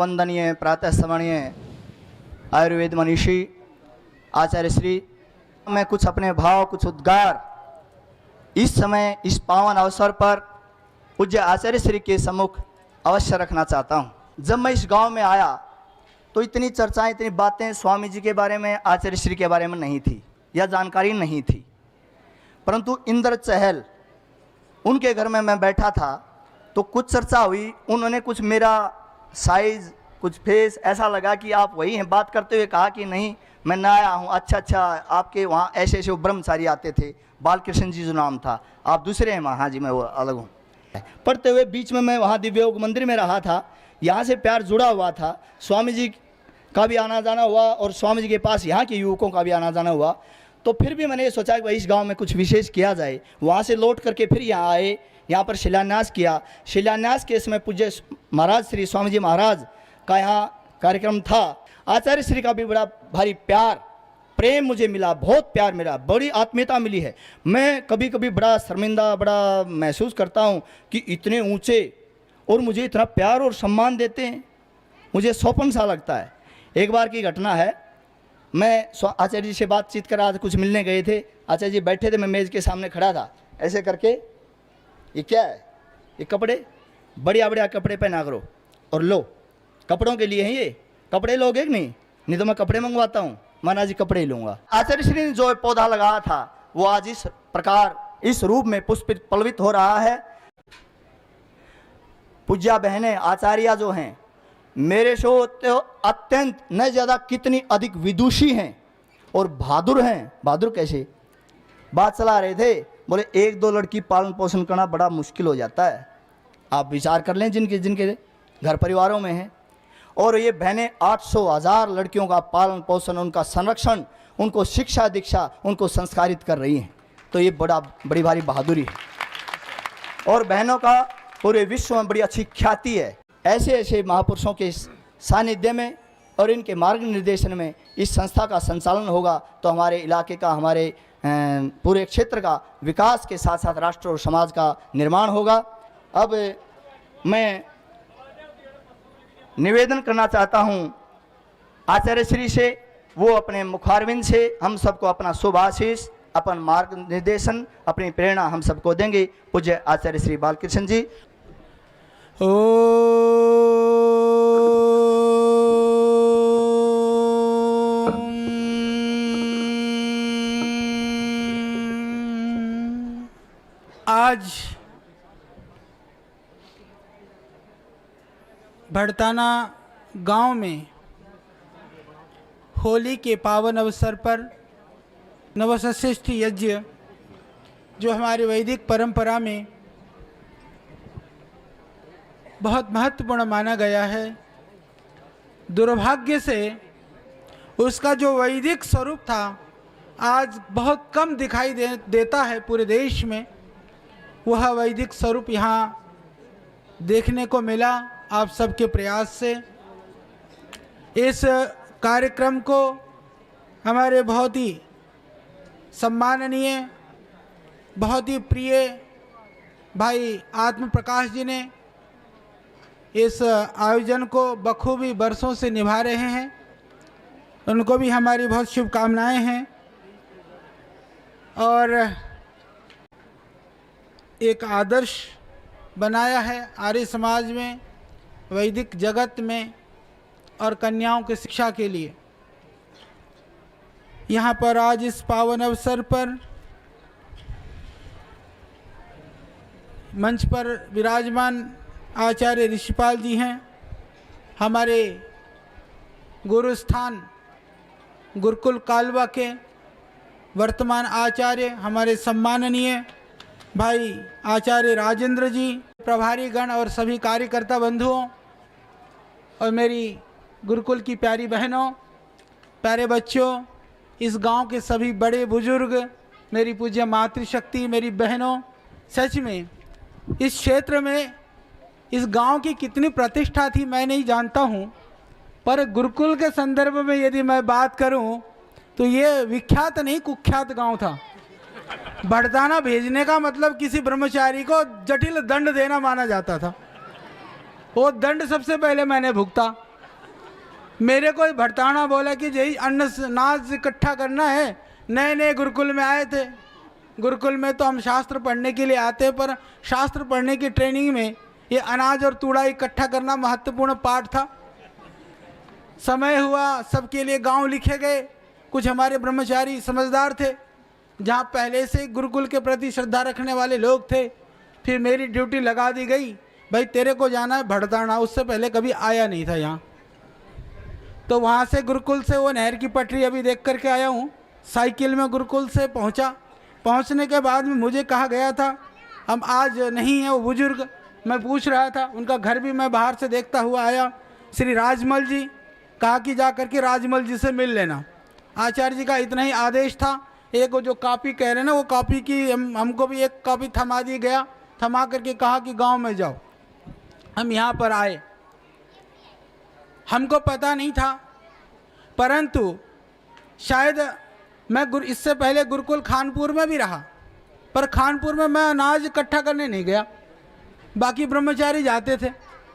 वंदनीय प्रातः स्मरणीय आयुर्वेद मनीषी आचार्य श्री, मैं कुछ अपने भाव, कुछ उद्गार इस समय इस पावन अवसर पर पूज्य आचार्य श्री के सम्मुख अवश्य रखना चाहता हूँ। जब मैं इस गांव में आया तो इतनी चर्चाएं, इतनी बातें स्वामी जी के बारे में, आचार्य श्री के बारे में नहीं थी या जानकारी नहीं थी। परंतु इंद्र चहल उनके घर में मैं बैठा था तो कुछ चर्चा हुई। उन्होंने कुछ मेरा साइज, कुछ फेस ऐसा लगा कि आप वही हैं। बात करते हुए कहा कि नहीं, मैं नया हूँ। अच्छा, आपके वहाँ ऐसे ऐसे ब्रह्मचारी आते थे, बालकृष्ण जी जो नाम था, आप दूसरे हैं वहाँ? हाँ जी, मैं वो अलग हूँ। पढ़ते हुए बीच में मैं वहाँ दिव्योग मंदिर में रहा था, यहाँ से प्यार जुड़ा हुआ था। स्वामी जी का भी आना जाना हुआ और स्वामी जी के पास यहाँ के युवकों का भी आना जाना हुआ। तो फिर भी मैंने ये सोचा कि भाई इस गांव में कुछ विशेष किया जाए। वहाँ से लौट करके फिर यहाँ आए, यहाँ पर शिलान्यास किया। शिलान्यास के समय पूज्य महाराज श्री स्वामी जी महाराज का यहाँ कार्यक्रम था। आचार्य श्री का भी बड़ा भारी प्यार, प्रेम मुझे मिला, बहुत प्यार मिला, बड़ी आत्मीयता मिली है। मैं कभी कभी बड़ा शर्मिंदा, बड़ा महसूस करता हूँ कि इतने ऊँचे और मुझे इतना प्यार और सम्मान देते हैं, मुझे सौपन सा लगता है। एक बार की घटना है, मैं आचार्य जी से बातचीत कर रहा था, कुछ मिलने गए थे। आचार्य जी बैठे थे, मैं मेज़ के सामने खड़ा था, ऐसे करके, ये क्या है? ये कपड़े, बढ़िया बढ़िया कपड़े पहना करो और लो, कपड़ों के लिए हैं ये, कपड़े लोगे कि नहीं तो मैं कपड़े मंगवाता हूँ। महाराज जी कपड़े ही लूँगा। आचार्य श्री ने जो पौधा लगाया था वो आज इस प्रकार, इस रूप में पुष्पित पल्लवित हो रहा है। पूज्या बहनें, आचार्य जो हैं, मेरे से तो अत्यंत न ज़्यादा कितनी अधिक विदुषी हैं और बहादुर हैं। बहादुर कैसे? बात चला रहे थे, बोले एक दो लड़की पालन पोषण करना बड़ा मुश्किल हो जाता है। आप विचार कर लें जिनके जिनके घर परिवारों में हैं, और ये बहनें 800,000 लड़कियों का पालन पोषण, उनका संरक्षण, उनको शिक्षा दीक्षा, उनको संस्कारित कर रही हैं। तो ये बड़ी भारी बहादुरी है और बहनों का पूरे विश्व में बड़ी अच्छी ख्याति है। ऐसे ऐसे महापुरुषों के सानिध्य में और इनके मार्ग निर्देशन में इस संस्था का संचालन होगा तो हमारे इलाके का, हमारे पूरे क्षेत्र का विकास के साथ साथ राष्ट्र और समाज का निर्माण होगा। अब मैं निवेदन करना चाहता हूँ आचार्य श्री से, वो अपने मुखारविंद से हम सबको अपना शुभ आशीष, अपन मार्ग निर्देशन, अपनी प्रेरणा हम सबको देंगे। पूज्य आचार्य श्री बालकृष्ण जी। आज भड़ताना गांव में होली के पावन अवसर पर नवसंश्रेष्ठी यज्ञ, जो हमारी वैदिक परंपरा में बहुत महत्वपूर्ण माना गया है, दुर्भाग्य से उसका जो वैदिक स्वरूप था आज बहुत कम दिखाई देता है पूरे देश में। वह वैदिक स्वरूप यहाँ देखने को मिला आप सबके प्रयास से। इस कार्यक्रम को हमारे बहुत ही सम्माननीय, बहुत ही प्रिय भाई आत्म प्रकाश जी ने इस आयोजन को बखूबी बरसों से निभा रहे हैं। उनको भी हमारी बहुत शुभकामनाएं हैं। और एक आदर्श बनाया है आर्य समाज में, वैदिक जगत में और कन्याओं की शिक्षा के लिए। यहाँ पर आज इस पावन अवसर पर मंच पर विराजमान आचार्य ऋषिपाल जी हैं, हमारे गुरुस्थान गुरुकुल कालवा के वर्तमान आचार्य, हमारे सम्माननीय भाई आचार्य राजेंद्र जी, प्रभारी गण और सभी कार्यकर्ता बंधुओं और मेरी गुरुकुल की प्यारी बहनों, प्यारे बच्चों, इस गांव के सभी बड़े बुजुर्ग, मेरी पूज्य मातृशक्ति, मेरी बहनों, सच में इस क्षेत्र में, इस गांव की कितनी प्रतिष्ठा थी मैं नहीं जानता हूं, पर गुरुकुल के संदर्भ में यदि मैं बात करूं तो ये विख्यात नहीं कुख्यात गांव था। भड़ताना भेजने का मतलब किसी ब्रह्मचारी को जटिल दंड देना माना जाता था। वो दंड सबसे पहले मैंने भुगता मेरे को ही भड़ताना बोला कि यही अनाज इकट्ठा करना है। नए नए गुरुकुल में आए थे। गुरुकुल में तो हम शास्त्र पढ़ने के लिए आते हैं, पर शास्त्र पढ़ने की ट्रेनिंग में ये अनाज और तूड़ा इकट्ठा करना महत्वपूर्ण पाठ था। समय हुआ, सबके लिए गांव लिखे गए। कुछ हमारे ब्रह्मचारी समझदार थे, जहाँ पहले से गुरुकुल के प्रति श्रद्धा रखने वाले लोग थे। फिर मेरी ड्यूटी लगा दी गई, भाई तेरे को जाना है भड़ताना। उससे पहले कभी आया नहीं था यहाँ। तो वहाँ से गुरुकुल से वो नहर की पटरी अभी देख करके आया हूँ। साइकिल में गुरुकुल से पहुँचा। पहुँचने के बाद में मुझे कहा गया था, हम आज नहीं है वो बुजुर्ग। मैं पूछ रहा था, उनका घर भी मैं बाहर से देखता हुआ आया। श्री राजमल जी, कहा कि जा करके राजमल जी से मिल लेना। आचार्य जी का इतना ही आदेश था। एक वो जो कॉपी कह रहे हैं ना, वो कॉपी की हमको भी एक कॉपी थमा दी गया। थमा करके कहा कि गांव में जाओ। हम यहाँ पर आए। हमको पता नहीं था, परंतु शायद मैं इससे पहले गुरुकुल खानपुर में भी रहा, पर खानपुर में मैं अनाज इकट्ठा करने नहीं गया, बाकी ब्रह्मचारी जाते थे।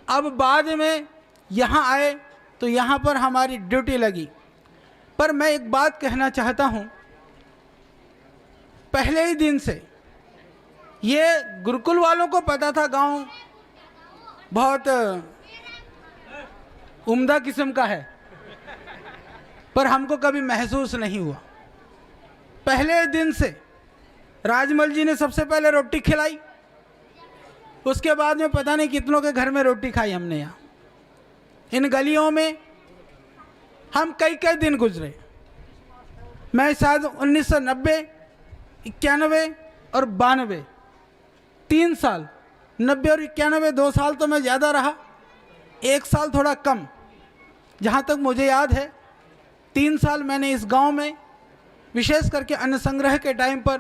अब बाद में यहाँ आए तो यहाँ पर हमारी ड्यूटी लगी। पर मैं एक बात कहना चाहता हूँ, पहले ही दिन से ये गुरुकुल वालों को पता था गांव बहुत उम्दा किस्म का है, पर हमको कभी महसूस नहीं हुआ। पहले दिन से राजमल जी ने सबसे पहले रोटी खिलाई, उसके बाद में पता नहीं कितनों के घर में रोटी खाई हमने। यहाँ इन गलियों में हम कई कई दिन गुजरे। मैं शायद 1990, 91 और 92 3 साल, 90 और 91 2 साल तो मैं ज़्यादा रहा, 1 साल थोड़ा कम। जहाँ तक मुझे याद है 3 साल मैंने इस गांव में विशेष करके अन्न संग्रह के टाइम पर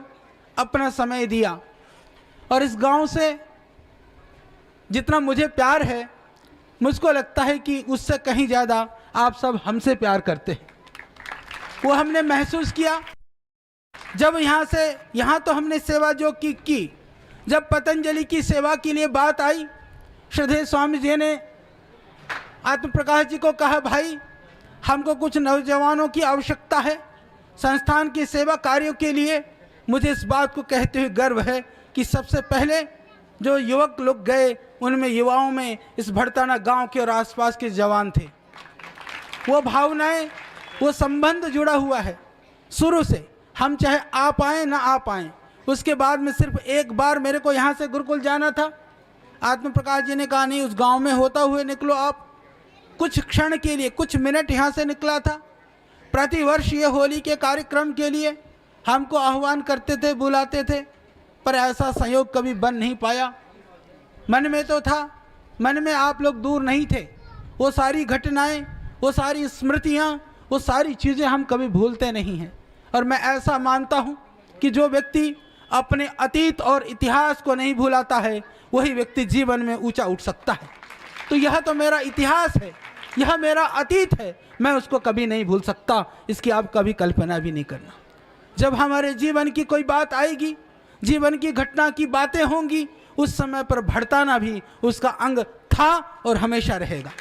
अपना समय दिया। और इस गांव से जितना मुझे प्यार है, मुझको लगता है कि उससे कहीं ज़्यादा आप सब हमसे प्यार करते हैं। वो हमने महसूस किया जब यहाँ तो हमने सेवा जो की। जब पतंजलि की सेवा के लिए बात आई, श्रद्धेय स्वामी जी ने आत्म प्रकाश जी को कहा, भाई हमको कुछ नौजवानों की आवश्यकता है संस्थान की सेवा कार्यों के लिए। मुझे इस बात को कहते हुए गर्व है कि सबसे पहले जो युवक लोग गए, उनमें युवाओं में इस भड़ताना गांव के और आसपास के जवान थे। वो भावनाएं, वो संबंध जुड़ा हुआ है शुरू से। हम चाहे आ पाएँ ना आ पाएँ। उसके बाद में सिर्फ एक बार मेरे को यहाँ से गुरुकुल जाना था। आत्म प्रकाश जी ने कहा, नहीं उस गांव में होता हुए निकलो आप। कुछ क्षण के लिए, कुछ मिनट यहाँ से निकला था। प्रतिवर्ष ये होली के कार्यक्रम के लिए हमको आह्वान करते थे, बुलाते थे, पर ऐसा संयोग कभी बन नहीं पाया। मन में तो था, मन में आप लोग दूर नहीं थे। वो सारी घटनाएं, वो सारी स्मृतियाँ, वो सारी चीज़ें हम कभी भूलते नहीं हैं। और मैं ऐसा मानता हूँ कि जो व्यक्ति अपने अतीत और इतिहास को नहीं भुलाता है, वही व्यक्ति जीवन में ऊंचा उठ सकता है। तो यह तो मेरा इतिहास है, यह मेरा अतीत है, मैं उसको कभी नहीं भूल सकता। इसकी आप कभी कल्पना भी नहीं करना। जब हमारे जीवन की कोई बात आएगी, जीवन की घटना की बातें होंगी, उस समय पर भड़ताना भी उसका अंग था और हमेशा रहेगा।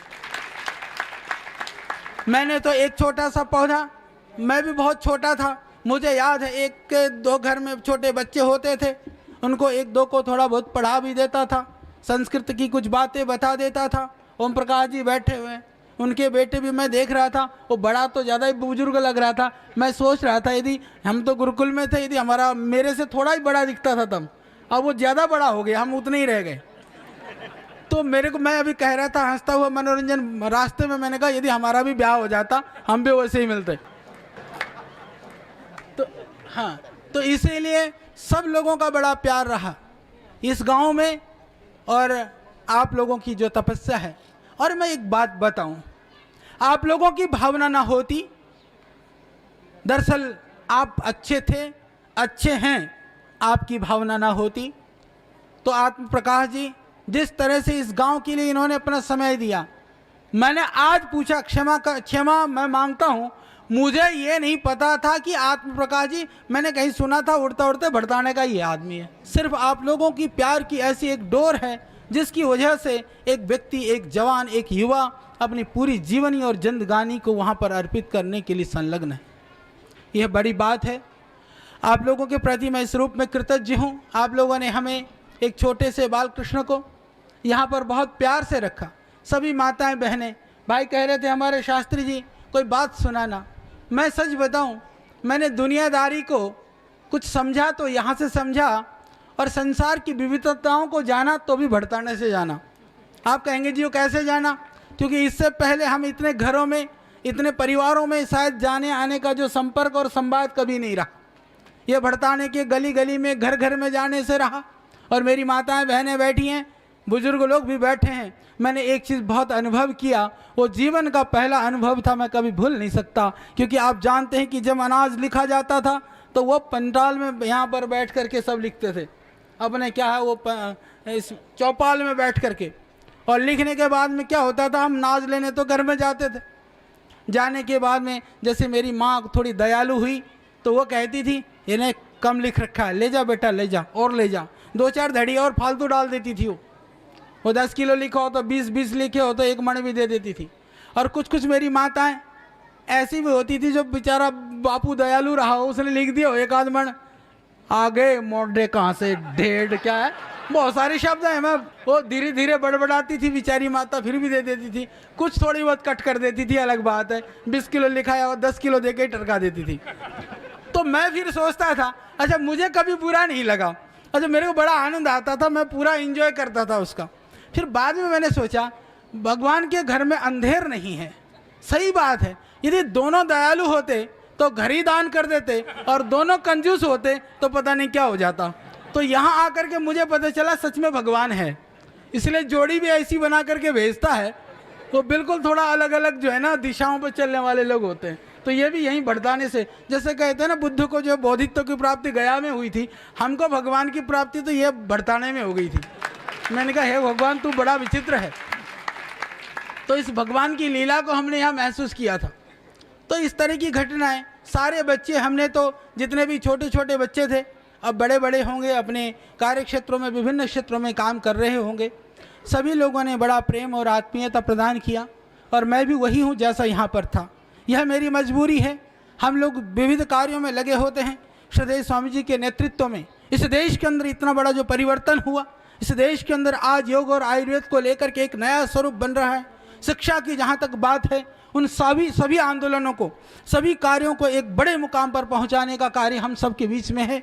मैंने तो एक छोटा सा पौधा, मैं भी बहुत छोटा था, मुझे याद है, 1 के 2 घर में छोटे बच्चे होते थे, उनको 1-2 को थोड़ा बहुत पढ़ा भी देता था, संस्कृत की कुछ बातें बता देता था। ओम प्रकाश जी बैठे हुए, उनके बेटे भी मैं देख रहा था। वो बड़ा तो ज़्यादा ही बुजुर्ग लग रहा था। मैं सोच रहा था, यदि हम तो गुरुकुल में थे, यदि हमारा मेरे से थोड़ा ही बड़ा दिखता था तब, अब वो ज़्यादा बड़ा हो गया, हम उतने ही रह गए। तो मेरे को, मैं अभी कह रहा था हंसता हुआ मनोरंजन रास्ते में, मैंने कहा यदि हमारा भी ब्याह हो जाता हम भी वैसे ही मिलते। तो हाँ, तो इसीलिए सब लोगों का बड़ा प्यार रहा इस गांव में, और आप लोगों की जो तपस्या है। और मैं एक बात बताऊं, आप लोगों की भावना ना होती, दरअसल आप अच्छे थे, अच्छे हैं, आपकी भावना ना होती, तो आत्म प्रकाश जी जिस तरह से इस गांव के लिए इन्होंने अपना समय दिया, मैंने आज पूछा, क्षमा मैं मांगता हूं, मुझे ये नहीं पता था कि आत्म प्रकाश जी, मैंने कहीं सुना था उड़ता उड़ते भड़ताने का ये आदमी है। सिर्फ आप लोगों की प्यार की ऐसी एक डोर है जिसकी वजह से एक व्यक्ति, एक जवान, एक युवा अपनी पूरी जीवनी और जिंदगानी को वहाँ पर अर्पित करने के लिए संलग्न है। यह बड़ी बात है। आप लोगों के प्रति मैं इस रूप में कृतज्ञ हूँ। आप लोगों ने हमें एक छोटे से बाल कृष्ण को यहाँ पर बहुत प्यार से रखा। सभी माताएं बहनें, भाई कह रहे थे हमारे शास्त्री जी कोई बात सुनाना। मैं सच बताऊं, मैंने दुनियादारी को कुछ समझा तो यहाँ से समझा, और संसार की विविधताओं को जाना तो भी भड़ताने से जाना। आप कहेंगे जी वो कैसे जाना? क्योंकि इससे पहले हम इतने घरों में, इतने परिवारों में शायद जाने आने का जो संपर्क और संवाद कभी नहीं रहा। ये भड़ताने के गली गली में, घर घर में जाने से रहा। और मेरी माताएं बहनें बैठी हैं, बुजुर्ग लोग भी बैठे हैं। मैंने एक चीज़ बहुत अनुभव किया, वो जीवन का पहला अनुभव था, मैं कभी भूल नहीं सकता। क्योंकि आप जानते हैं कि जब अनाज लिखा जाता था तो वो पंडाल में यहाँ पर बैठ करके सब लिखते थे, अपने क्या है वो इस चौपाल में बैठ करके। और लिखने के बाद में क्या होता था, हम नाज लेने तो घर में जाते थे। जाने के बाद में जैसे मेरी माँ थोड़ी दयालु हुई तो वो कहती थी इन्हें कम लिख रखा है, ले जा बेटा ले जा और ले जा। 2-4 धड़ी और फालतू डाल देती थी वो 10 किलो लिखा हो तो 20-20 लिखे हो तो 1 मण भी दे देती थी। और कुछ कुछ मेरी माताएं ऐसी भी होती थी जो बेचारा बापू दयालु रहा हो, उसने लिख दिया 1 आध मण, आगे मोड़े कहाँ से ढेड़ क्या है, बहुत सारे शब्द हैं। मैं वो धीरे धीरे बड़बड़ाती थी बेचारी माता, फिर भी दे देती थी। कुछ थोड़ी बहुत कट कर देती थी, अलग बात है। 20 किलो लिखा है और 10 किलो दे के टरका देती थी। तो मैं फिर सोचता था, अच्छा मुझे कभी बुरा नहीं लगा, अच्छा मेरे को बड़ा आनंद आता था, मैं पूरा एंजॉय करता था उसका। फिर बाद में मैंने सोचा भगवान के घर में अंधेर नहीं है, सही बात है। यदि दोनों दयालु होते तो घर ही दान कर देते, और दोनों कंजूस होते तो पता नहीं क्या हो जाता। तो यहाँ आकर के मुझे पता चला सच में भगवान है। इसलिए जोड़ी भी ऐसी बना करके भेजता है, वो बिल्कुल थोड़ा अलग अलग जो है ना दिशाओं पर चलने वाले लोग होते हैं। तो ये भी यहीं भड़ताने से, जैसे कहते हैं ना बुद्ध को जो बौद्धित्व की प्राप्ति गया में हुई थी, हमको भगवान की प्राप्ति तो ये भड़ताने में हो गई थी। मैंने कहा हे भगवान तू बड़ा विचित्र है। तो इस भगवान की लीला को हमने यहाँ महसूस किया था। तो इस तरह की घटनाएं, सारे बच्चे, हमने तो जितने भी छोटे छोटे बच्चे थे अब बड़े बड़े होंगे, अपने कार्य क्षेत्रों में, विभिन्न क्षेत्रों में काम कर रहे होंगे, सभी लोगों ने बड़ा प्रेम और आत्मीयता प्रदान किया। और मैं भी वही हूँ जैसा यहाँ पर था। यह मेरी मजबूरी है। हम लोग विविध कार्यों में लगे होते हैं। श्रद्धेय स्वामी जी के नेतृत्व में इस देश के अंदर इतना बड़ा जो परिवर्तन हुआ, इस देश के अंदर आज योग और आयुर्वेद को लेकर के एक नया स्वरूप बन रहा है। शिक्षा की जहाँ तक बात है, उन सभी आंदोलनों को, सभी कार्यों को एक बड़े मुकाम पर पहुँचाने का कार्य हम सबके बीच में है।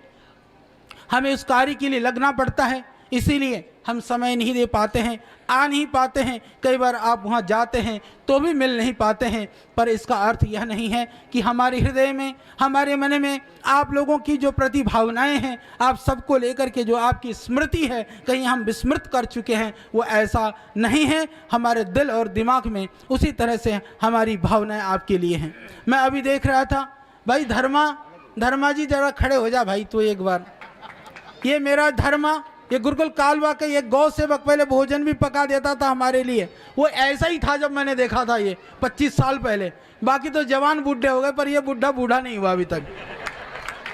हमें उस कार्य के लिए लगना पड़ता है, इसीलिए हम समय नहीं दे पाते हैं, आ नहीं पाते हैं। कई बार आप वहाँ जाते हैं तो भी मिल नहीं पाते हैं। पर इसका अर्थ यह नहीं है कि हमारे हृदय में, हमारे मन में आप लोगों की जो प्रतिभावनाएं हैं, आप सबको लेकर के जो आपकी स्मृति है, कहीं हम विस्मृत कर चुके हैं, वो ऐसा नहीं है। हमारे दिल और दिमाग में उसी तरह से हमारी भावनाएं आपके लिए हैं। मैं अभी देख रहा था, भाई धर्मा जी जरा खड़े हो जा भाई, तो एक बार ये मेरा धर्मा, ये गुरुकुल कालवा का एक गौ सेवक पहले भोजन भी पका देता था हमारे लिए। वो ऐसा ही था जब मैंने देखा था ये 25 साल पहले। बाकी तो जवान बूढ़े हो गए, पर ये बुढ़ा बूढ़ा नहीं हुआ अभी तक।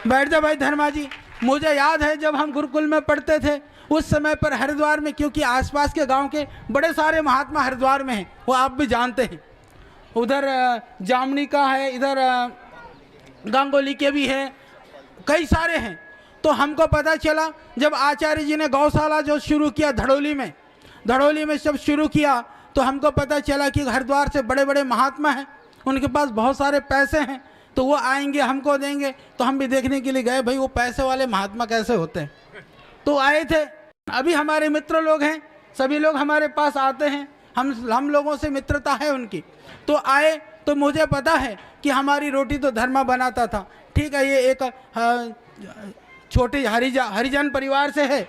बैठ जा भाई धर्मा जी। मुझे याद है जब हम गुरुकुल में पढ़ते थे उस समय पर हरिद्वार में, क्योंकि आसपास के गांव के बड़े सारे महात्मा हरिद्वार में हैं, वो आप भी जानते हैं। उधर जामनी का है, इधर गांगोली के भी है, कई सारे हैं। तो हमको पता चला जब आचार्य जी ने गौशाला जो शुरू किया धड़ोली में जब शुरू किया, तो हमको पता चला कि हरिद्वार से बड़े बड़े महात्मा हैं, उनके पास बहुत सारे पैसे हैं, तो वो आएंगे हमको देंगे। तो हम भी देखने के लिए गए, भाई वो पैसे वाले महात्मा कैसे होते हैं। तो आए थे। अभी हमारे मित्र लोग हैं, सभी लोग हमारे पास आते हैं, हम लोगों से मित्रता है उनकी। तो आए तो मुझे पता है कि हमारी रोटी तो धर्मा बनाता था, ठीक है, ये एक छोटे हरिजन परिवार से है,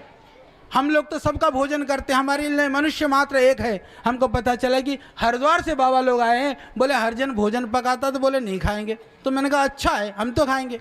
हम लोग तो सबका भोजन करते हैं, हमारे लिए मनुष्य मात्र एक है। हमको पता चला कि हरिद्वार से बाबा लोग आए हैं, बोले हरिजन भोजन पकाता, तो बोले नहीं खाएंगे। तो मैंने कहा अच्छा है, हम तो खाएंगे।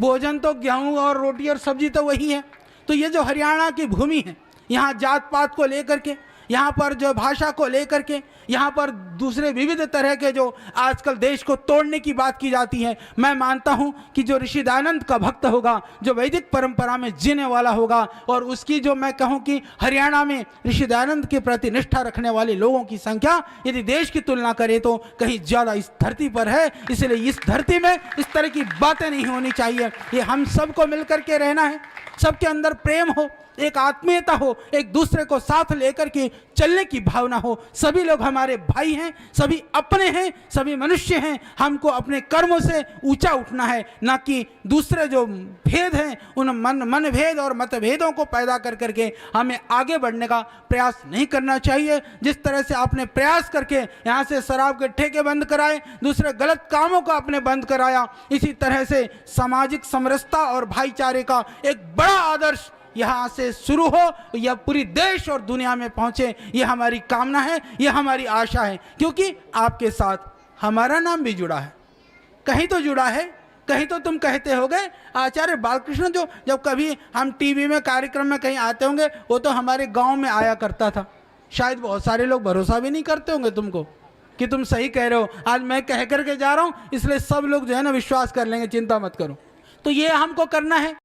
भोजन तो गेहूँ और रोटी और सब्जी तो वही है। तो ये जो हरियाणा की भूमि है, यहाँ जात पात को लेकर के, यहाँ पर जो भाषा को लेकर के, यहाँ पर दूसरे विविध तरह के जो आजकल देश को तोड़ने की बात की जाती है। मैं मानता हूँ कि जो ऋषि दयानंद का भक्त होगा, जो वैदिक परंपरा में जीने वाला होगा, और उसकी जो मैं कहूँ कि हरियाणा में ऋषि दयानंद के प्रति निष्ठा रखने वाले लोगों की संख्या यदि देश की तुलना करें तो कहीं ज़्यादा इस धरती पर है। इसलिए इस धरती में इस तरह की बातें नहीं होनी चाहिए। ये हम सबको मिलकर के रहना है, सबके अंदर प्रेम हो, एक आत्मीयता हो, एक दूसरे को साथ लेकर के चलने की भावना हो। सभी लोग हमारे भाई हैं, सभी अपने हैं, सभी मनुष्य हैं। हमको अपने कर्मों से ऊंचा उठना है, ना कि दूसरे जो भेद हैं उन मन भेद और मतभेदों को पैदा कर करके हमें आगे बढ़ने का प्रयास नहीं करना चाहिए। जिस तरह से आपने प्रयास करके यहाँ से शराब के ठेके बंद कराए, दूसरे गलत कामों को आपने बंद कराया, इसी तरह से सामाजिक समरसता और भाईचारे का एक बड़ा आदर्श यहाँ से शुरू हो, यह पूरी देश और दुनिया में पहुँचे, यह हमारी कामना है, यह हमारी आशा है। क्योंकि आपके साथ हमारा नाम भी जुड़ा है, कहीं तो जुड़ा है, कहीं तो तुम कहते होगे आचार्य बालकृष्ण जो जब कभी हम टीवी में कार्यक्रम में कहीं आते होंगे, वो तो हमारे गांव में आया करता था। शायद बहुत सारे लोग भरोसा भी नहीं करते होंगे तुमको कि तुम सही कह रहे हो। आज मैं कह करके जा रहा हूँ, इसलिए सब लोग जो है ना विश्वास कर लेंगे, चिंता मत करो। तो ये हमको करना है।